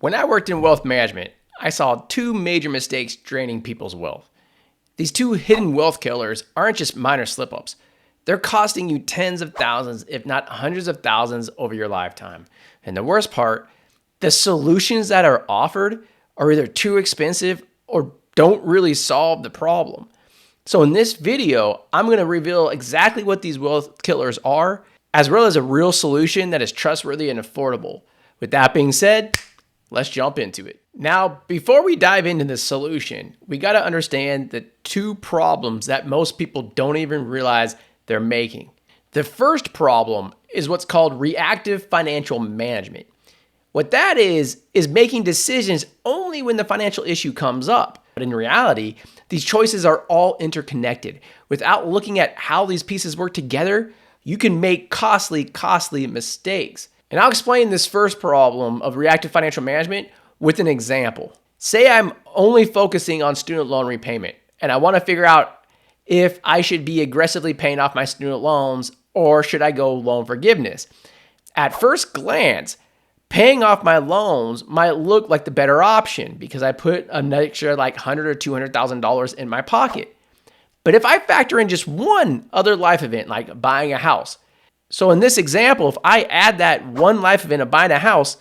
When I worked in wealth management, I saw two major mistakes draining people's wealth. These two hidden wealth killers aren't just minor slip-ups. They're costing you tens of thousands, if not hundreds of thousands over your lifetime. And the worst part, the solutions that are offered are either too expensive or don't really solve the problem. So in this video, I'm going to reveal exactly what these wealth killers are, as well as a real solution that is trustworthy and affordable. With that being said, let's jump into it. Now, before we dive into the solution, we got to understand the two problems that most people don't even realize they're making. The first problem is what's called reactive financial management. What that is making decisions only when the financial issue comes up. But in reality, these choices are all interconnected. Without looking at how these pieces work together, you can make costly mistakes. And I'll explain this first problem of reactive financial management with an example. Say I'm only focusing on student loan repayment, and I want to figure out if I should be aggressively paying off my student loans or should I go loan forgiveness. At first glance, paying off my loans might look like the better option because I put an extra like $100,000 or $200,000 in my pocket. But if I factor in just one other life event, like buying a house. So in this example, if I add that one life event of buying a house,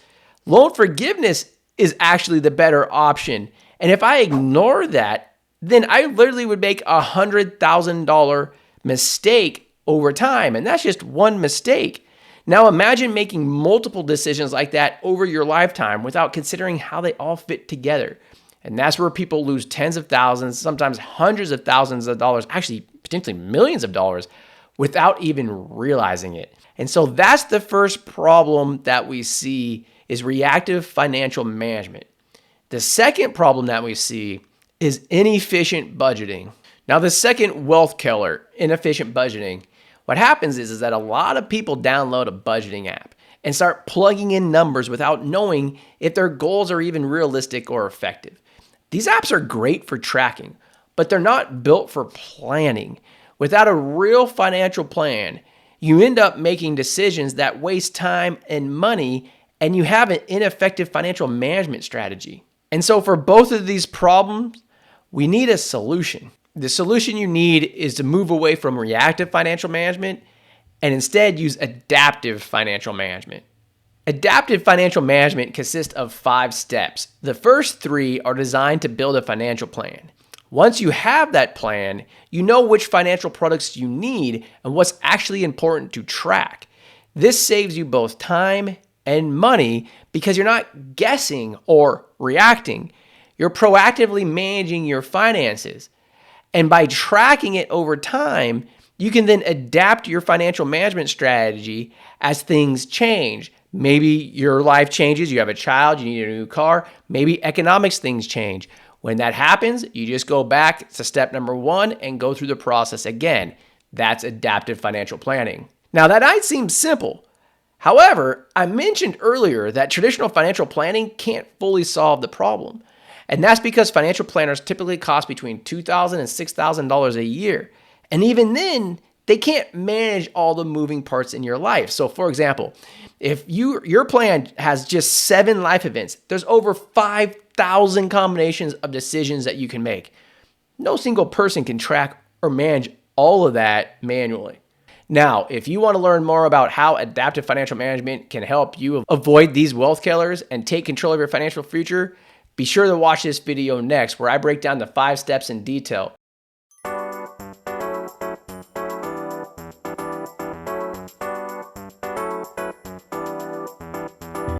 loan forgiveness is actually the better option. And if I ignore that, then I literally would make a $100,000 mistake over time. And that's just one mistake. Now imagine making multiple decisions like that over your lifetime without considering how they all fit together. And that's where people lose tens of thousands, sometimes hundreds of thousands of dollars, actually potentially millions of dollars without even realizing it. And so that's the first problem that we see is reactive financial management. The second problem that we see is inefficient budgeting. Now, the second wealth killer, inefficient budgeting, what happens is that a lot of people download a budgeting app and start plugging in numbers without knowing if their goals are even realistic or effective. These apps are great for tracking, but they're not built for planning. Without a real financial plan, you end up making decisions that waste time and money, and you have an ineffective financial management strategy. And so for both of these problems, we need a solution. The solution you need is to move away from reactive financial management and instead use adaptive financial management. Adaptive financial management consists of 5 steps. The first 3 are designed to build a financial plan. Once you have that plan, you know which financial products you need and what's actually important to track. This saves you both time and money because you're not guessing or reacting. You're proactively managing your finances. And by tracking it over time, you can then adapt your financial management strategy as things change. Maybe your life changes, you have a child, you need a new car, maybe economics things change. When that happens, you just go back to step number 1 and go through the process again. That's adaptive financial planning. Now that might seem simple. However, I mentioned earlier that traditional financial planning can't fully solve the problem. And that's because financial planners typically cost between $2,000 and $6,000 a year. And even then, they can't manage all the moving parts in your life. So for example, if your plan has just 7 life events, there's over 5,000 combinations of decisions that you can make. No single person can track or manage all of that manually. Now, if you want to learn more about how adaptive financial management can help you avoid these wealth killers and take control of your financial future, be sure to watch this video next where I break down the 5 steps in detail.